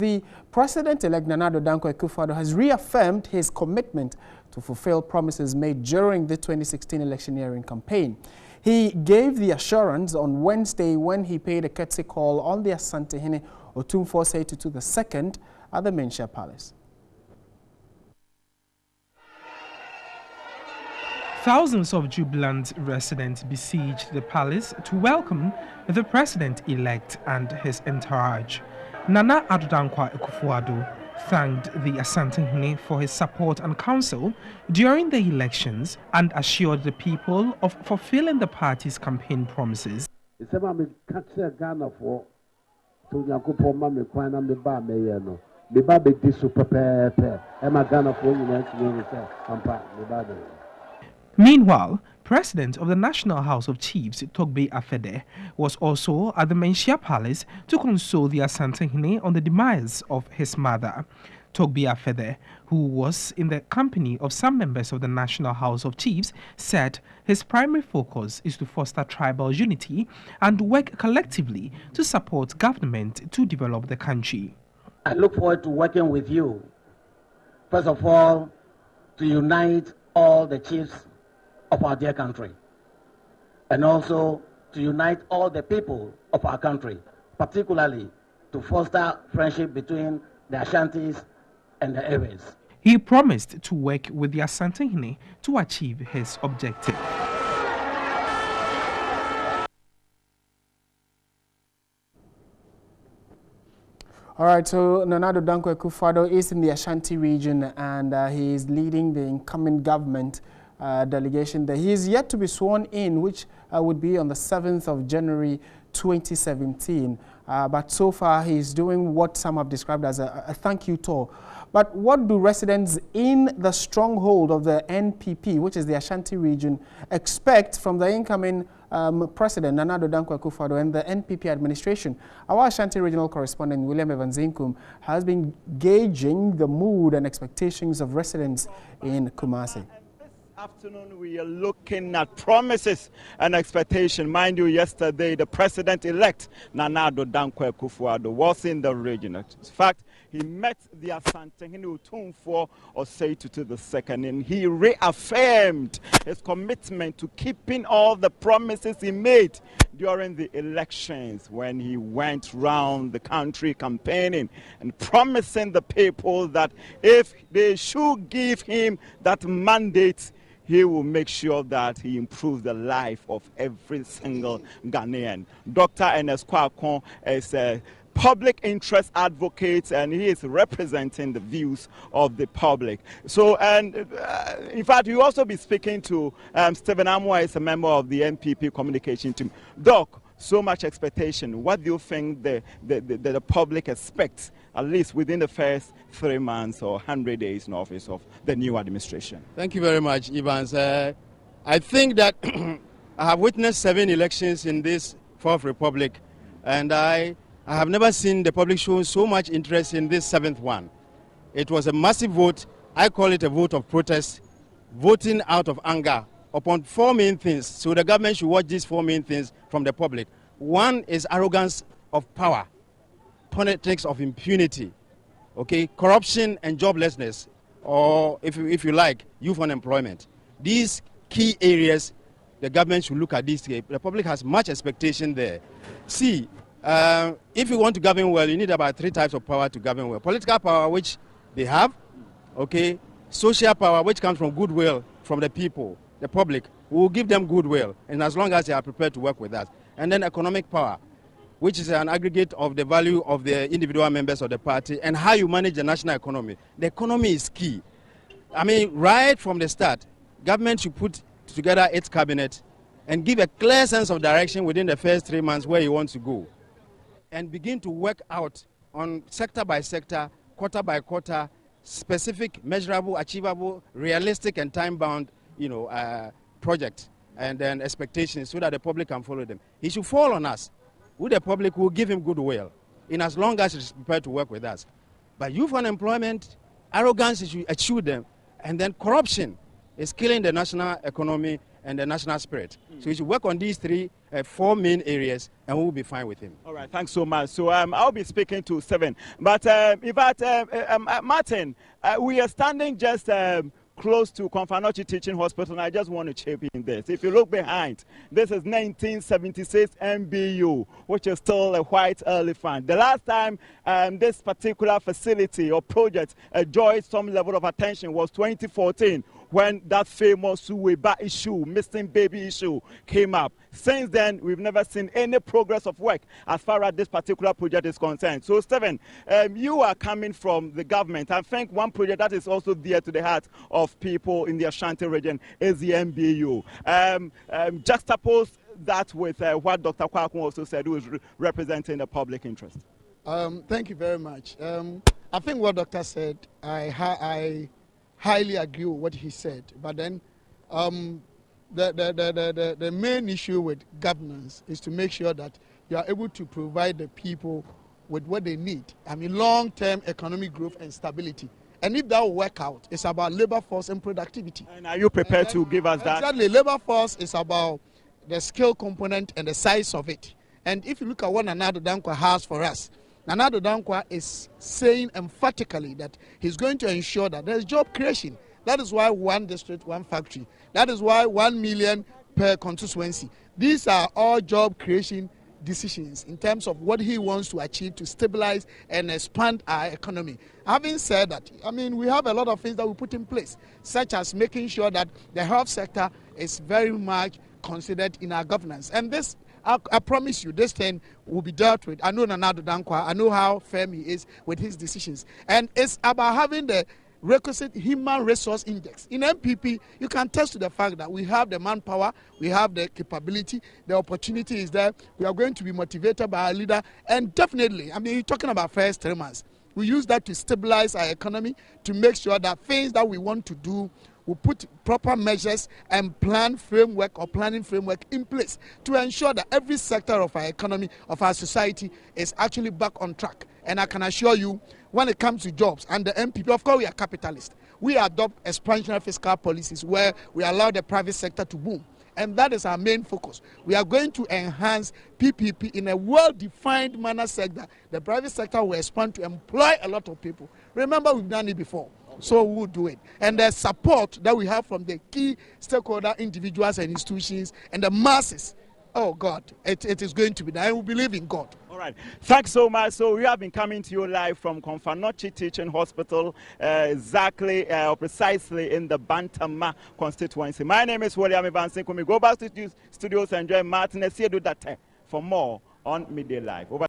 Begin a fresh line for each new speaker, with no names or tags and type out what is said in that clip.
The President-elect Nana Addo Dankwa Akuffo Addo has reaffirmed his commitment to fulfill promises made during the 2016 electioneering campaign. He gave the assurance on Wednesday when he paid a courtesy call on the Ashanti Otumfuo Asiedu-Dartey II at the Menchia Palace.
Thousands of jubilant residents besieged the palace to welcome the president-elect and his entourage. Nana Addo Dankwa Akuffo Addo thanked the Ashanti for his support and counsel during the elections and assured the people of fulfilling the party's campaign promises. Meanwhile, President of the National House of Chiefs, Akuffo Addo, was also at the Menchia Palace to console the Ashanti on the demise of his mother. Akuffo Addo, who was in the company of some members of the National House of Chiefs, said his primary focus is to foster tribal unity and work collectively to support government to develop the country.
I look forward to working with you, first of all, to unite all the chiefs of our dear country, and also to unite all the people of our country, particularly to foster friendship between the Ashantis and the Areas.
He promised to work with the Ashanti to achieve his objective.
All right, so Nana Addo Dankwa Akuffo Addo is in the Ashanti region and he is leading the incoming government delegation there. He is yet to be sworn in, which would be on the 7th of January 2017. But so far, he's doing what some have described as a thank you tour. But what do residents in the stronghold of the NPP, which is the Ashanti region, expect from the incoming President Nana Addo Dankwa Akuffo Addo and the NPP administration? Our Ashanti regional correspondent William Evans Inkum has been gauging the mood and expectations of residents in Kumasi.
Afternoon, we are looking at promises and expectation. Mind you, yesterday the president-elect Nana Addo Dankwa Akuffo Addo was in the region. In fact, he met the Asante Otumfuo Asiedu-Dartey II, and he reaffirmed his commitment to keeping all the promises he made during the elections when he went round the country campaigning and promising the people that if they should give him that mandate, he will make sure that he improves the life of every single Ghanaian. Dr. Ernest Kwakon is a public interest advocate and he is representing the views of the public. So, and in fact, you also be speaking to Stephen Amwa, is a member of the NPP communication team. Doc, so much expectation. What do you think the public expects, at least within the first 3 months or 100 days in office of the new administration?
Thank you very much, Evans. I think that I have witnessed 7 elections in this Fourth Republic, and I have never seen the public show so much interest in this 7th one. It was a massive vote. I call it a vote of protest, voting out of anger upon 4 main things. So the government should watch these 4 main things from the public. One is arrogance of power, politics of impunity, okay, corruption and joblessness, or if you like, youth unemployment. These key areas, the government should look at these. The public has much expectation there. See, if you want to govern well, you need about 3 types of power to govern well. Political power, which they have, okay, social power, which comes from goodwill from the people, the public. We will give them goodwill, and as long as they are prepared to work with us. And then economic power, which is an aggregate of the value of the individual members of the party and how you manage the national economy. The economy is key. I mean, right from the start, government should put together its cabinet and give a clear sense of direction within the first 3 months where you want to go, and begin to work out on sector by sector, quarter by quarter, specific, measurable, achievable, realistic and time-bound, projects and then expectations so that the public can follow them. He should fall on us. We, the public, will give him goodwill in as long as he's prepared to work with us. But youth unemployment, arrogance, he should eschew them, and then corruption is killing the national economy and the national spirit. So he should work on these 3 4 main areas, and we'll be fine with him.
All right, thanks so much. So I'll be speaking to 7. But in fact, Martin, we are standing just close to Konfanochi Teaching Hospital, and I just want to chip in this. If you look behind, this is 1976 MBU, which is still a white elephant. The last time this particular facility or project enjoyed some level of attention was 2014, when that famous Suweba issue, missing baby issue, came up. Since then, we've never seen any progress of work as far as this particular project is concerned. So, Stephen, you are coming from the government. I think one project that is also dear to the heart of people in the Ashanti region is the MBU. Juxtapose that with what Dr. Kwaku also said, who is representing the public interest.
Thank you very much. I think what Doctor said, I highly agree with what he said. But then the main issue with governance is to make sure that you are able to provide the people with what they need. I mean, long-term economic growth and stability. And if that will work out, it's about labor force and productivity.
And are you prepared to give us that?
Exactly. Labor force is about the skill component and the size of it. And if you look at what Nana Addo Dankwa has for us, Nana Addo Dankwa is saying emphatically that he's going to ensure that there's job creation. That is why 1 district, 1 factory. That is why 1 million per constituency. These are all job creation decisions in terms of what he wants to achieve to stabilize and expand our economy. Having said that, I mean, we have a lot of things that we put in place, such as making sure that the health sector is very much considered in our governance. And this, I promise you, this thing will be dealt with. I know Nana Addo Dankwa, I know how firm he is with his decisions. And it's about having the requisite human resource index. In MPP, you can test to the fact that we have the manpower, we have the capability, the opportunity is there. We are going to be motivated by our leader. And definitely, I mean, you're talking about first 3 months. We use that to stabilize our economy, to make sure that things that we want to do, we put proper measures and planning framework in place to ensure that every sector of our economy, of our society, is actually back on track. And I can assure you, when it comes to jobs and the MPP, of course we are capitalists. We adopt expansionary fiscal policies where we allow the private sector to boom. And that is our main focus. We are going to enhance PPP in a well-defined manner sector. The private sector will expand to employ a lot of people. Remember, we've done it before. So we'll do it. And the support that we have from the key stakeholder individuals and institutions and the masses, oh God, it is going to be done. And we believe in God.
All right. Thanks so much. So we have been coming to you live from Konfanochi Teaching Hospital, precisely in the Bantama constituency. My name is William Ivansin. We go back to the studios and join Martin Asiedu-Dartey for more on Midday Live. Over